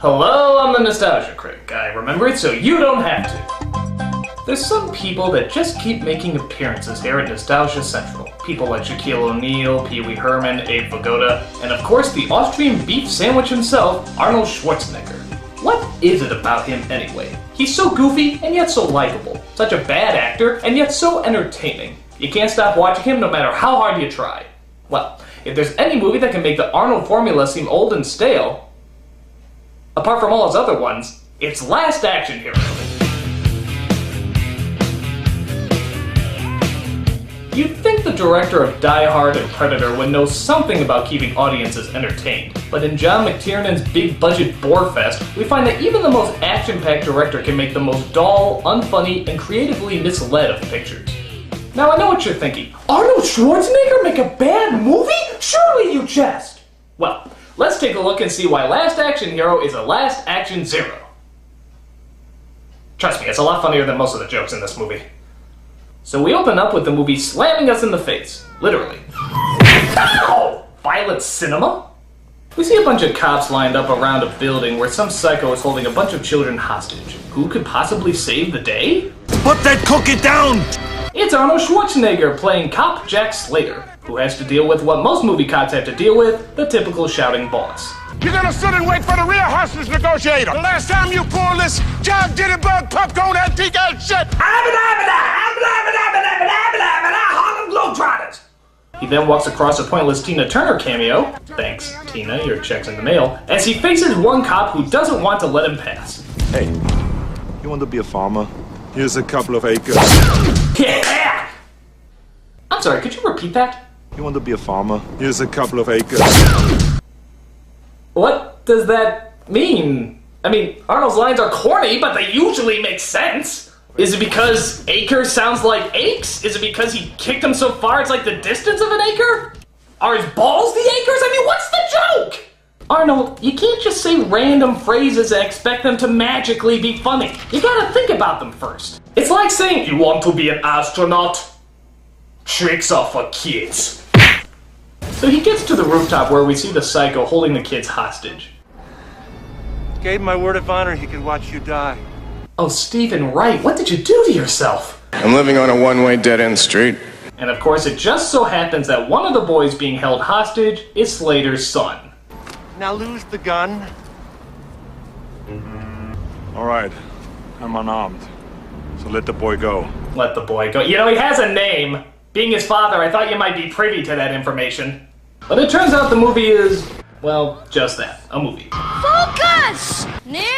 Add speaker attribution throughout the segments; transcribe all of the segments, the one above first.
Speaker 1: Hello, I'm the Nostalgia Critic. I remember it so you don't have to. There's some people that just keep making appearances here at Nostalgia Central. People like Shaquille O'Neal, Pee Wee Herman, Abe Vigoda, and of course the Austrian beef sandwich himself, Arnold Schwarzenegger. What is it about him anyway? He's so goofy and yet so likable. Such a bad actor and yet so entertaining. You can't stop watching him no matter how hard you try. Well, if there's any movie that can make the Arnold formula seem old and stale, apart from all his other ones, it's Last Action Hero. You'd think the director of Die Hard and Predator would know something about keeping audiences entertained, but in John McTiernan's big-budget bore-fest, we find that even the most action-packed director can make the most dull, unfunny, and creatively misled of pictures. Now I know what you're thinking. Arnold Schwarzenegger make a bad movie? Surely you jest! Well, let's take a look and see why Last Action Hero is a Last Action Zero. Trust me, it's a lot funnier than most of the jokes in this movie. So we open up with the movie slamming us in the face. Literally. Ow! Violent cinema? We see a bunch of cops lined up around a building where some psycho is holding a bunch of children hostage. Who could possibly save the day?
Speaker 2: Put that cookie down!
Speaker 1: It's Arnold Schwarzenegger playing Cop Jack Slater, who has to deal with what most movie cops have to deal with, the typical shouting boss.
Speaker 3: You're gonna sit and wait for the real hostage negotiator. The last time you pulled this John Jitterbug popcorn antique ass shit. Harlem Globetrotters.
Speaker 1: He then walks across a pointless Tina Turner cameo, thanks Tina, your check's in the mail, as he faces one cop who doesn't want to let him pass.
Speaker 2: Hey, you want to be a farmer? Here's a couple of acres.
Speaker 1: Yeah! I'm sorry, could you repeat that?
Speaker 2: You want to be a farmer? Here's a couple of acres.
Speaker 1: What does that mean? I mean, Arnold's lines are corny, but they usually make sense. Is it because acre sounds like aches? Is it because he kicked him so far it's like the distance of an acre? Are his balls the acres? I mean, what's the joke? Arnold, you can't just say random phrases and expect them to magically be funny. You gotta think about them first. It's like saying, you want to be an astronaut? Tricks are for kids. So he gets to the rooftop where we see the psycho holding the kids hostage.
Speaker 4: Gave my word of honor he could watch you die.
Speaker 1: Oh, Stephen Wright, what did you do to yourself?
Speaker 5: I'm living on a one-way dead-end street.
Speaker 1: And of course, it just so happens that one of the boys being held hostage is Slater's son.
Speaker 4: Now lose the gun.
Speaker 2: All right, I'm unarmed, so let the boy go.
Speaker 1: Let the boy go. You know, he has a name. Being his father, I thought you might be privy to that information. But it turns out the movie is, well, just that, a movie.
Speaker 6: Focus! Nick!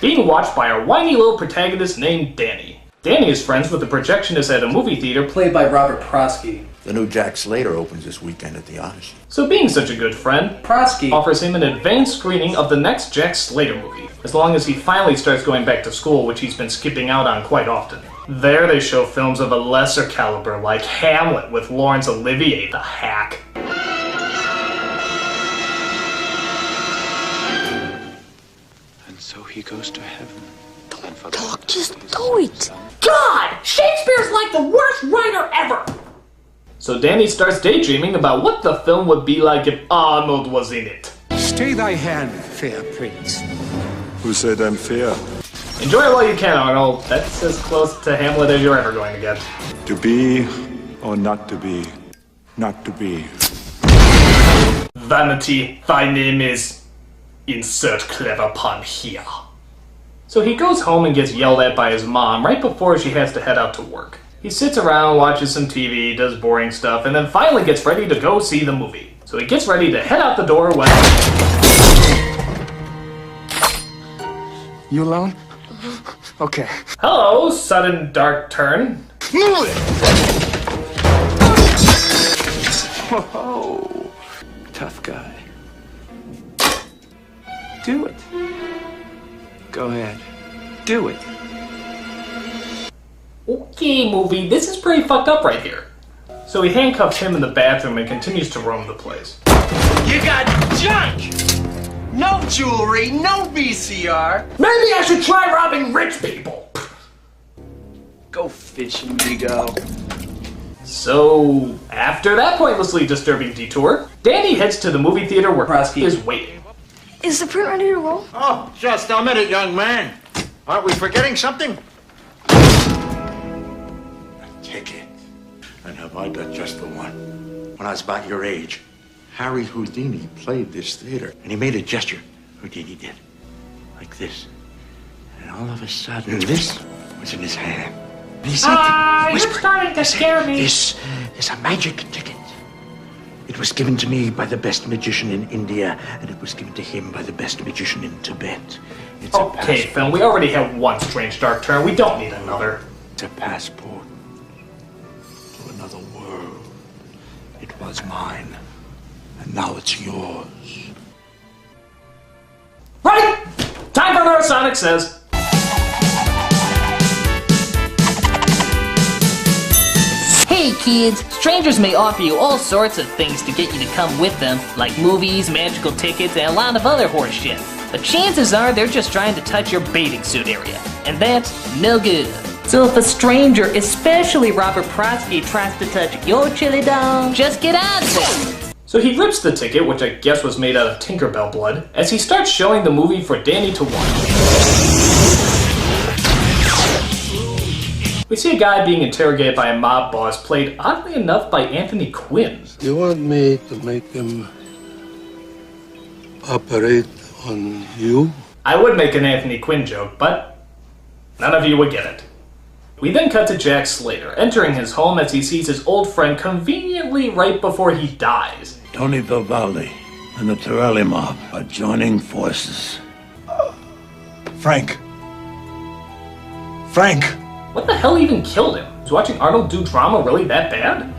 Speaker 1: Being watched by a whiny little protagonist named Danny. Danny is friends with the projectionist at a movie theater played by Robert Prosky.
Speaker 7: The new Jack Slater opens this weekend at the Odyssey.
Speaker 1: So being such a good friend, Prosky offers him an advanced screening of the next Jack Slater movie, as long as he finally starts going back to school, which he's been skipping out on quite often. There they show films of a lesser caliber, like Hamlet with Laurence Olivier, the hack.
Speaker 8: And so he goes to heaven.
Speaker 6: Talk, just do it.
Speaker 1: God! Shakespeare's like the worst writer ever! So Danny starts daydreaming about what the film would be like if Arnold was in it.
Speaker 9: Stay thy hand, fair prince.
Speaker 2: Who said I'm fair?
Speaker 1: Enjoy it while you can, Arnold. That's as close to Hamlet as you're ever going to get.
Speaker 2: To be or not to be? Not to be.
Speaker 1: Vanity, thy name is... Insert clever pun here. So he goes home and gets yelled at by his mom right before she has to head out to work. He sits around, watches some TV, does boring stuff, and then finally gets ready to go see the movie. So he gets ready to head out the door when...
Speaker 9: You alone? Okay.
Speaker 1: Hello, sudden dark turn.
Speaker 9: Move it! Oh, tough guy. Do it. Go ahead. Do it.
Speaker 1: Okay, movie, this is pretty fucked up right here. So he handcuffs him in the bathroom and continues to roam the place.
Speaker 10: You got junk! No jewelry, no VCR.
Speaker 1: Maybe I should try robbing rich people.
Speaker 10: Go fishing, Vigo.
Speaker 1: So, after that pointlessly disturbing detour, Danny heads to the movie theater where Prosky is waiting.
Speaker 6: Is the print ready to roll?
Speaker 7: Oh, just a minute, young man. Aren't we forgetting something? Take it. And have I got just the one? When I was about your age, Harry Houdini played this theater, and he made a gesture. Houdini did. Like this. And all of a sudden, this was in his hand. And he said,
Speaker 1: you're starting to scare me.
Speaker 7: This is a magic ticket. It was given to me by the best magician in India, and it was given to him by the best magician in Tibet. It's
Speaker 1: Okay, Finn, we already have one strange dark turn. We don't need another.
Speaker 7: It's a passport to another world. It was mine, and now it's yours.
Speaker 1: Right! Time for Neurosonic Says.
Speaker 11: Hey kids, strangers may offer you all sorts of things to get you to come with them, like movies, magical tickets, and a lot of other horse shit. But chances are they're just trying to touch your bathing suit area, and that's no good. So if a stranger, especially Robert Prosky, tries to touch your chili dog, just get out of it.
Speaker 1: So he rips the ticket, which I guess was made out of Tinkerbell blood, as he starts showing the movie for Danny to watch. We see a guy being interrogated by a mob boss, played oddly enough by Anthony Quinn.
Speaker 12: You want me to make them operate on you?
Speaker 1: I would make an Anthony Quinn joke, but none of you would get it. We then cut to Jack Slater, entering his home as he sees his old friend conveniently right before he dies.
Speaker 13: Tony Vivaldi and the Torelli mob are joining forces.
Speaker 2: Frank. Frank!
Speaker 1: What the hell even killed him? Is watching Arnold do drama really that bad?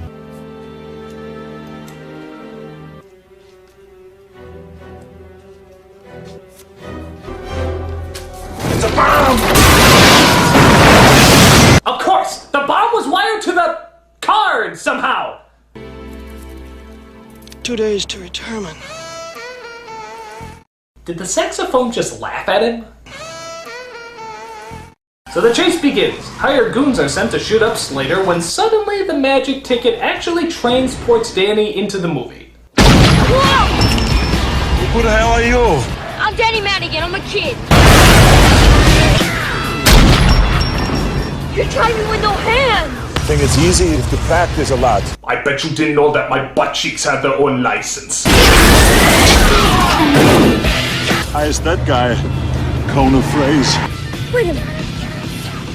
Speaker 2: It's a bomb!
Speaker 1: Of course! The bomb was wired to the card somehow!
Speaker 10: 2 days to retirement.
Speaker 1: Did the saxophone just laugh at him? So the chase begins. Hired goons are sent to shoot up Slater when suddenly the magic ticket actually transports Danny into the movie.
Speaker 6: Whoa!
Speaker 2: Who the hell are you?
Speaker 6: I'm Danny Madigan. I'm a kid. You're driving with no hands.
Speaker 3: I think it's easy if you practice a lot.
Speaker 1: I bet you didn't know that my butt cheeks have their own license.
Speaker 2: Hi, is that guy? Cone of phrase.
Speaker 6: Wait a minute.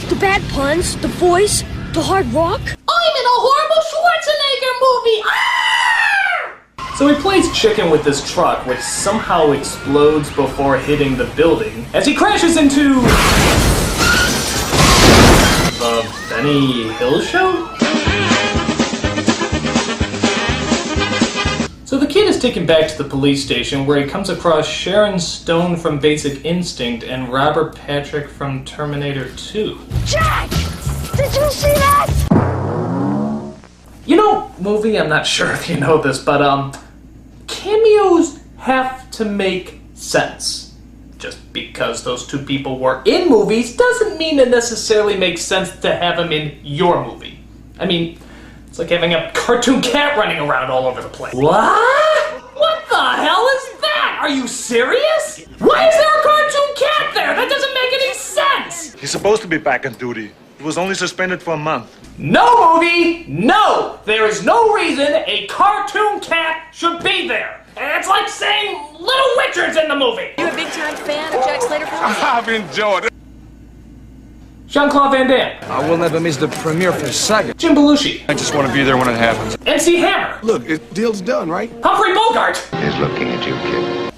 Speaker 6: The bad puns, the voice, the hard rock.
Speaker 11: I'm in a horrible Schwarzenegger movie! Ah!
Speaker 1: So he plays chicken with this truck, which somehow explodes before hitting the building, as he crashes into... the Benny Hill Show? So the kid is taken back to the police station where he comes across Sharon Stone from Basic Instinct and Robert Patrick from Terminator 2.
Speaker 6: Jack! Did you see that?
Speaker 1: You know, movie, I'm not sure if you know this, but cameos have to make sense. Just because those two people were in movies doesn't mean it necessarily makes sense to have them in your movie. I mean, it's like having a cartoon cat running around all over the place. What? What the hell is that? Are you serious? Why is there a cartoon cat there? That doesn't make any sense!
Speaker 2: He's supposed to be back on duty. He was only suspended for a month.
Speaker 1: No, movie! No! There is no reason a cartoon cat should be there. And it's like saying Little Richard's in the movie.
Speaker 6: You a big time fan of Jack Slater films?
Speaker 3: I've enjoyed it.
Speaker 1: Jean-Claude Van Damme.
Speaker 9: I will never miss the premiere for Saga.
Speaker 1: Jim Belushi.
Speaker 2: I just want to be there when it happens.
Speaker 1: MC Hammer.
Speaker 3: Look, deal's done, right?
Speaker 1: Humphrey Bogart.
Speaker 8: He's looking at you, kid.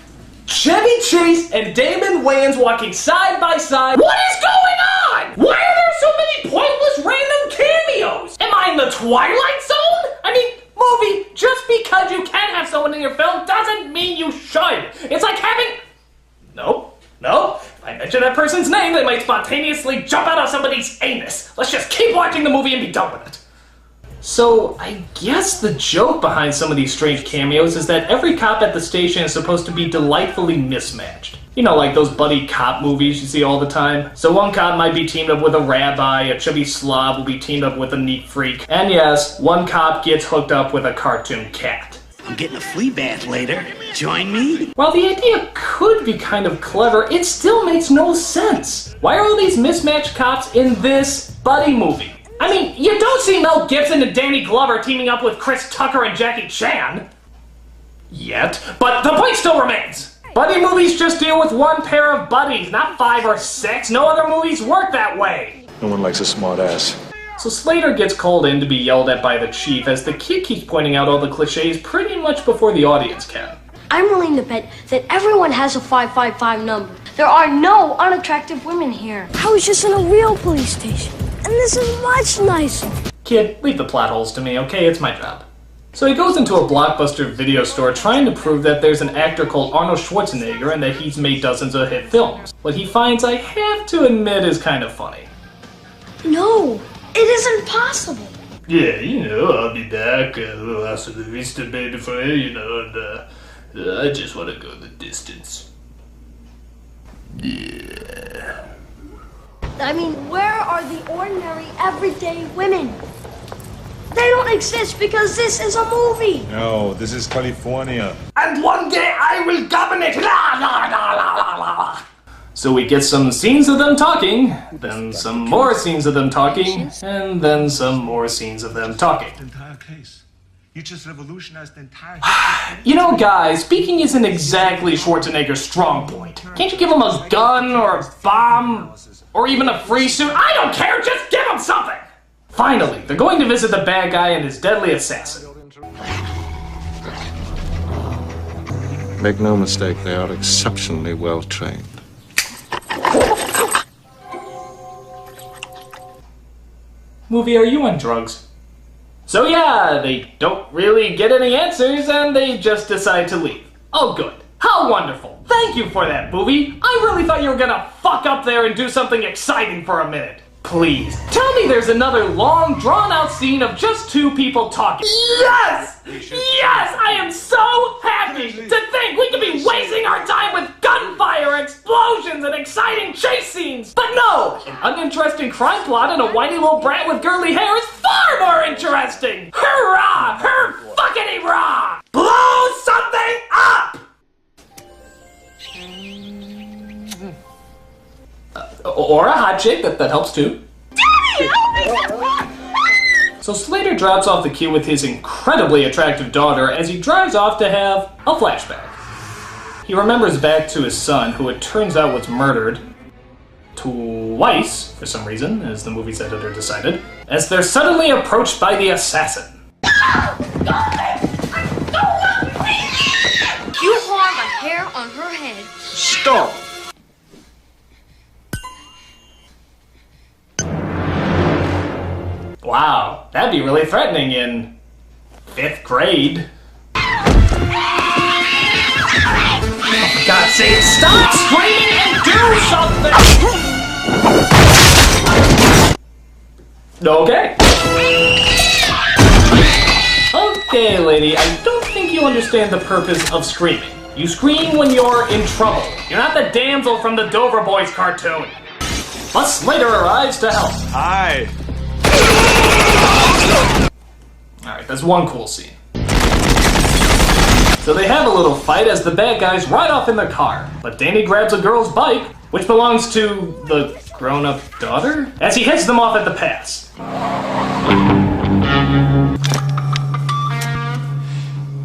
Speaker 1: Chevy Chase and Damon Wayans walking side by side. What is going on? Why are there so many pointless random cameos? Am I in the Twilight Zone? I mean, movie, just because you can have someone in your film doesn't mean you should. It's like having... No. If I mention that person's name, they might spontaneously jump out of somebody's anus. Let's just keep watching the movie and be done with it. So, I guess the joke behind some of these strange cameos is that every cop at the station is supposed to be delightfully mismatched. You know, like those buddy cop movies you see all the time. So one cop might be teamed up with a rabbi, a chubby slob will be teamed up with a neat freak, and yes, one cop gets hooked up with a cartoon cat.
Speaker 14: I'm getting a flea bath later. Join me?
Speaker 1: While the idea could be kind of clever, it still makes no sense. Why are all these mismatched cops in this buddy movie? I mean, you don't see Mel Gibson and Danny Glover teaming up with Chris Tucker and Jackie Chan. Yet. But the point still remains. Buddy movies just deal with one pair of buddies, not 5 or 6. No other movies work that way.
Speaker 2: No one likes a smart ass.
Speaker 1: So Slater gets called in to be yelled at by the chief as the kid keeps pointing out all the cliches pretty much before the audience can.
Speaker 6: I'm willing to bet that everyone has a 555 number. There are no unattractive women here. I was just in a real police station, and this is much nicer.
Speaker 1: Kid, leave the plot holes to me, okay? It's my job. So he goes into a Blockbuster video store trying to prove that there's an actor called Arnold Schwarzenegger and that he's made dozens of hit films. What he finds, I have to admit, is kind of funny.
Speaker 6: No, it isn't possible.
Speaker 1: Yeah, I'll be back. A little after the vista, baby, for you, and I just want to go the distance. Yeah.
Speaker 6: I mean, where are the ordinary, everyday women? They don't exist because this is a movie.
Speaker 2: No, this is California.
Speaker 1: And one day I will govern it. La, la, la, la, la, la. So we get some scenes of them talking, then some more scenes of them talking, and then some more scenes of them talking.
Speaker 15: The entire case. You just revolutionized the entire
Speaker 1: You know, guys, speaking isn't exactly Schwarzenegger's strong point. Can't you give him a gun or a bomb or even a free suit? I don't care, just give him something! Finally, they're going to visit the bad guy and his deadly assassin.
Speaker 2: Make no mistake, they are exceptionally well trained.
Speaker 1: Movie, are you on drugs? So yeah, they don't really get any answers and they just decide to leave. Oh good. How wonderful. Thank you for that, movie. I really thought you were gonna fuck up there and do something exciting for a minute. Please, tell me there's another long, drawn-out scene of just two people talking. Yes! Yes! I am so happy to think we could be wasting our time with gunfire, explosions, and exciting chase scenes! But no! An uninteresting crime plot and a whiny little brat with girly hair is far more interesting! Hurrah! Her-fuckity-rah! Blow something up! Or a hot chick, that helps too. Daddy, so Slater drops off the kid with his incredibly attractive daughter as he drives off to have a flashback. He remembers back to his son, who it turns out was murdered twice, for some reason, as the movie's editor decided, as they're suddenly approached by the assassin.
Speaker 6: You harm a hair on her head.
Speaker 1: Stop! Wow, that'd be really threatening in 5th grade. Oh, for God's sake, stop screaming and do something! Okay. Okay, lady, I don't think you understand the purpose of screaming. You scream when you're in trouble. You're not the damsel from the Dover Boys cartoon. But Slater arrives to help.
Speaker 2: Hi.
Speaker 1: Alright, that's one cool scene. So they have a little fight as the bad guys ride off in their car, but Danny grabs a girl's bike, which belongs to the grown-up daughter, as he heads them off at the pass.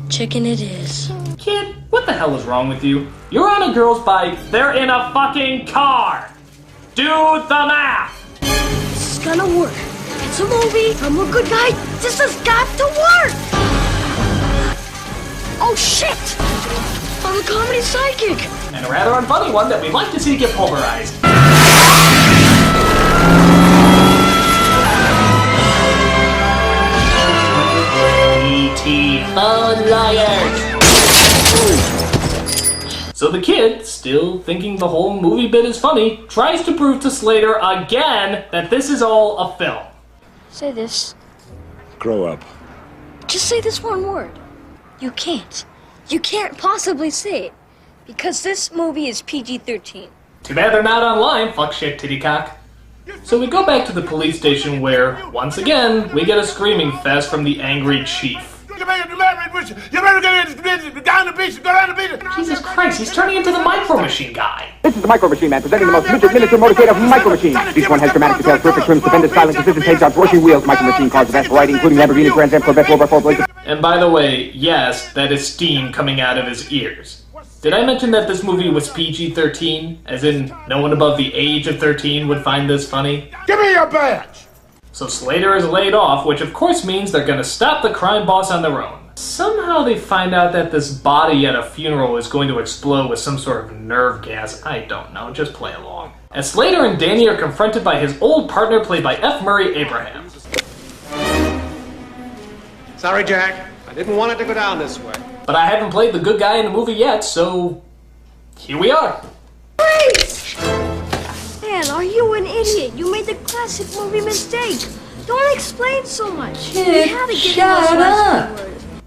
Speaker 6: Chicken it is.
Speaker 1: Kid, what the hell is wrong with you? You're on a girl's bike, they're in a fucking car! Do the math!
Speaker 6: This is gonna work. It's a movie. I'm a good guy. This has got to work. Oh shit! I'm a comedy sidekick.
Speaker 1: And a rather unfunny one that we'd like to see get pulverized. E.T. phone liars! So the kid, still thinking the whole movie bit is funny, tries to prove to Slater again that this is all a film.
Speaker 6: Say this.
Speaker 2: Grow up.
Speaker 6: Just say this one word. You can't. You can't possibly say it. Because this movie is PG-13.
Speaker 1: Too bad they're not online, fuck shit titty cock. So we go back to the police station where, once again, we get a screaming fest from the angry chief.
Speaker 3: You married You better get down the beach. Go down the beach.
Speaker 1: Jesus Christ, he's turning into the Micro Machine guy.
Speaker 16: This is the Micro Machine Man, presenting the most miniature motorcade of Micro Machines. Each one has dramatic details, terrific trims, stupendous styling, precision paint jobs, working wheels. Micro Machine cars, the best variety, including Lamborghini, Grand Am, Corvette, Volvo, Blazers.
Speaker 1: And by the way, yes, that is steam coming out of his ears. Did I mention that this movie was PG-13? As in, no one above the age of 13 would find this funny?
Speaker 3: Give me your badge!
Speaker 1: So Slater is laid off, which of course means they're gonna stop the crime boss on their own. Somehow they find out that this body at a funeral is going to explode with some sort of nerve gas. I don't know, just play along. As Slater and Danny are confronted by his old partner played by F. Murray Abraham.
Speaker 17: Sorry, Jack. I didn't want it to go down this way.
Speaker 1: But I haven't played the good guy in the movie yet, so here we are.
Speaker 6: Wait! Man, are you an idiot? You made the classic movie mistake. Don't explain so much.
Speaker 11: Kid, shut up!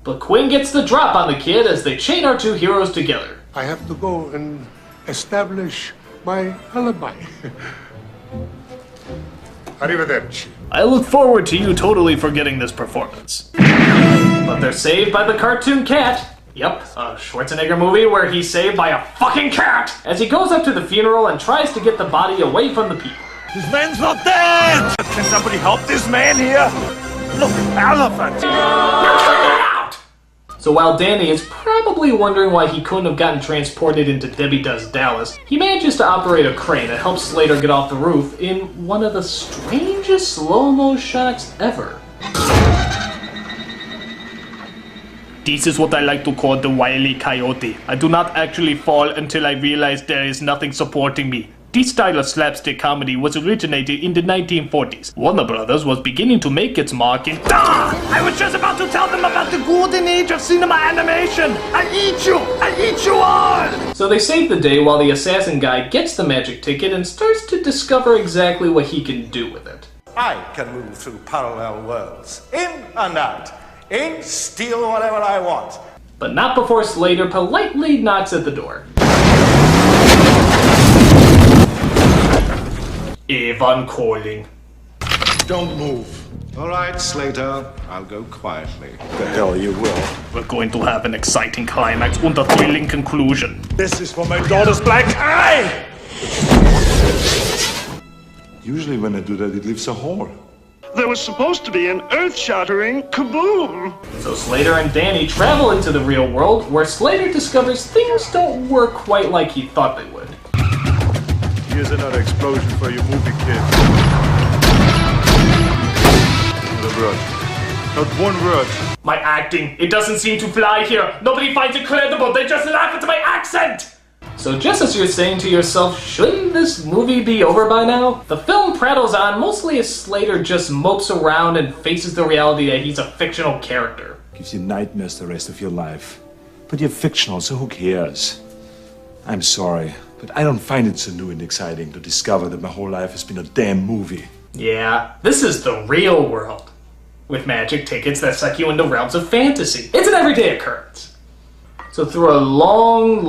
Speaker 1: But Quinn gets the drop on the kid as they chain our two heroes together.
Speaker 3: I have to go and establish my alibi. Arrivederci.
Speaker 1: I look forward to you totally forgetting this performance. But they're saved by the cartoon cat. Yep, a Schwarzenegger movie where he's saved by a fucking cat! As he goes up to the funeral and tries to get the body away from the people.
Speaker 2: This man's not dead! Can somebody help this man here? Look, elephant!
Speaker 1: So while Danny is probably wondering why he couldn't have gotten transported into Debbie Does Dallas, he manages to operate a crane that helps Slater get off the roof in one of the strangest slow-mo shots ever. This is what I like to call the Wile E. Coyote. I do not actually fall until I realize there is nothing supporting me. This style of slapstick comedy was originated in the 1940s. Warner Brothers was beginning to make its mark in... I was just about to tell them about the golden age of cinema animation! I eat you! I eat you all! So they save the day while the assassin guy gets the magic ticket and starts to discover exactly what he can do with it.
Speaker 18: I can move through parallel worlds, in and out, in, steal whatever I want.
Speaker 1: But not before Slater politely knocks at the door. Avon calling.
Speaker 18: Don't move. All right, Slater. I'll go quietly.
Speaker 2: The hell you will.
Speaker 1: We're going to have an exciting climax and a thrilling conclusion.
Speaker 2: This is for my daughter's black eye!
Speaker 15: Usually when I do that, it leaves a hole.
Speaker 3: There was supposed to be an earth-shattering kaboom!
Speaker 1: So Slater and Danny travel into the real world, where Slater discovers things don't work quite like he thought they would.
Speaker 2: Here's another explosion for your movie, kid. Not a word. Not one word.
Speaker 1: My acting, it doesn't seem to fly here. Nobody finds it credible. They just laugh at my accent. So just as you're saying to yourself, shouldn't this movie be over by now? The film prattles on mostly as Slater just mopes around and faces the reality that he's a fictional character.
Speaker 15: Gives you nightmares the rest of your life. But you're fictional, so who cares? I'm sorry, but I don't find it so new and exciting to discover that my whole life has been a damn movie.
Speaker 1: Yeah, this is the real world. With magic tickets that suck you into realms of fantasy. It's an everyday occurrence. So through a long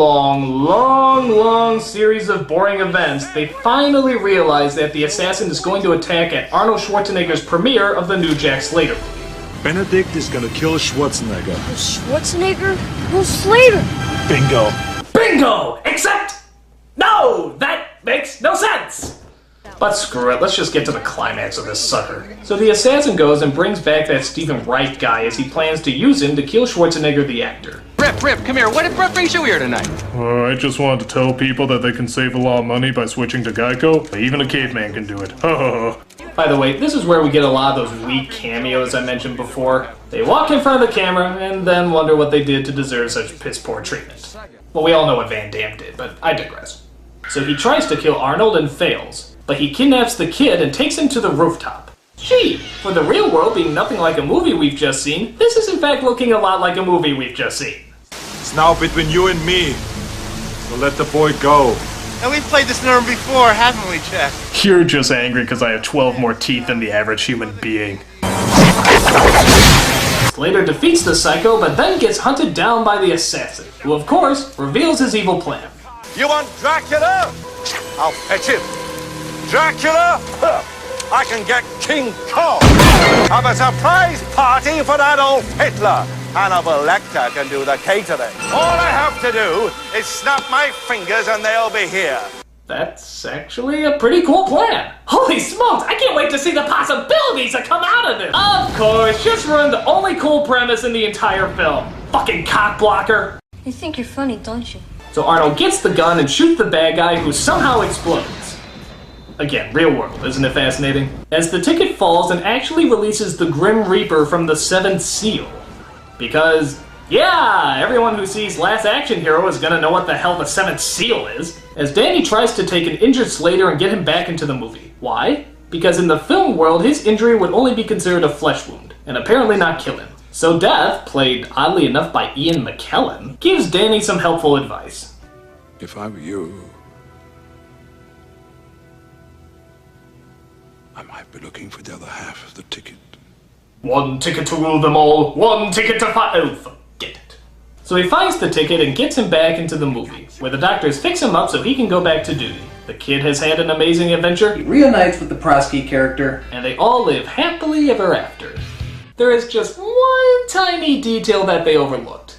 Speaker 1: series of boring events, they finally realize that the assassin is going to attack at Arnold Schwarzenegger's premiere of the new Jack Slater movie.
Speaker 2: Benedict is gonna kill Schwarzenegger.
Speaker 6: Schwarzenegger? Who's Slater?
Speaker 2: Bingo.
Speaker 1: Bingo! Except... no! That makes no sense! But screw it, let's just get to the climax of this sucker. So the assassin goes and brings back that Stephen Wright guy as he plans to use him to kill Schwarzenegger the actor.
Speaker 10: Rip, come here. What brings you here tonight?
Speaker 19: I just wanted to tell people that they can save a lot of money by switching to Geico. Even a caveman can do it.
Speaker 1: By the way, this is where we get a lot of those weak cameos I mentioned before. They walk in front of the camera and then wonder what they did to deserve such piss-poor treatment. Well, we all know what Van Damme did, but I digress. So he tries to kill Arnold and fails, but he kidnaps the kid and takes him to the rooftop. Gee, for the real world being nothing like a movie we've just seen, this is in fact looking a lot like a movie we've just seen.
Speaker 2: It's now between you and me. So let the boy go.
Speaker 4: Now we've played this number before, haven't we, Jack?
Speaker 19: You're just angry because I have 12 more teeth than the average human being.
Speaker 1: Slater defeats the psycho, but then gets hunted down by the assassin, who of course reveals his evil plan.
Speaker 18: You want Dracula? I'll fetch him. Dracula? I can get King Kong. Have a surprise party for that old Hitler. Hannibal Lecter can do the catering. All I have to do is snap my fingers and they'll be here.
Speaker 1: That's actually a pretty cool plan. Holy smokes, I can't wait to see the possibilities that come out of this. Of course, just ruined the only cool premise in the entire film. Fucking cock blocker.
Speaker 6: You think you're funny, don't you?
Speaker 1: So Arnold gets the gun and shoots the bad guy, who somehow explodes. Again, real world, isn't it fascinating? As the ticket falls and actually releases the Grim Reaper from the Seventh Seal. Because, yeah, everyone who sees Last Action Hero is gonna know what the hell the Seventh Seal is. As Danny tries to take an injured Slater and get him back into the movie. Why? Because in the film world, his injury would only be considered a flesh wound, and apparently not kill him. So Death, played oddly enough by Ian McKellen, gives Danny some helpful advice.
Speaker 12: If I were you, I might be looking for the other half of the ticket.
Speaker 1: One ticket to rule them all, one ticket to fight. Oh, forget it. So he finds the ticket and gets him back into the movie, where the doctors fix him up so he can go back to duty. The kid has had an amazing adventure.
Speaker 20: He reunites with the Prosky character.
Speaker 1: And they all live happily ever after. There is just one tiny detail that they overlooked.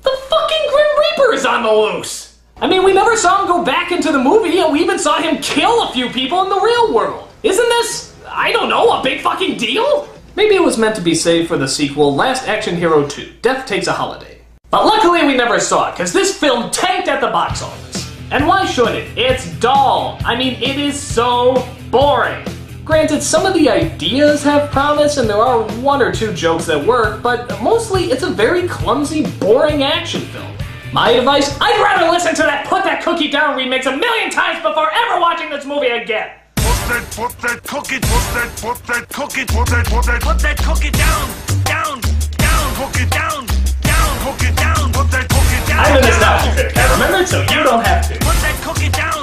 Speaker 1: The fucking Grim Reaper is on the loose! I mean, we never saw him go back into the movie, and we even saw him kill a few people in the real world. Isn't this, I don't know, a big fucking deal? Maybe it was meant to be saved for the sequel, Last Action Hero 2, Death Takes a Holiday. But luckily we never saw it, because this film tanked at the box office. And why should it? It's dull. I mean, it is so boring. Granted, some of the ideas have promise, and there are one or two jokes that work, but mostly it's a very clumsy, boring action film. My advice, I'd rather listen to that Put That Cookie Down remix a million times before ever watching this movie again.
Speaker 2: Put that cookie down, cook it down, put that cookie down.
Speaker 1: I'm a Nostalgia Critic, I remember it so you don't have to.
Speaker 2: Put that cookie down.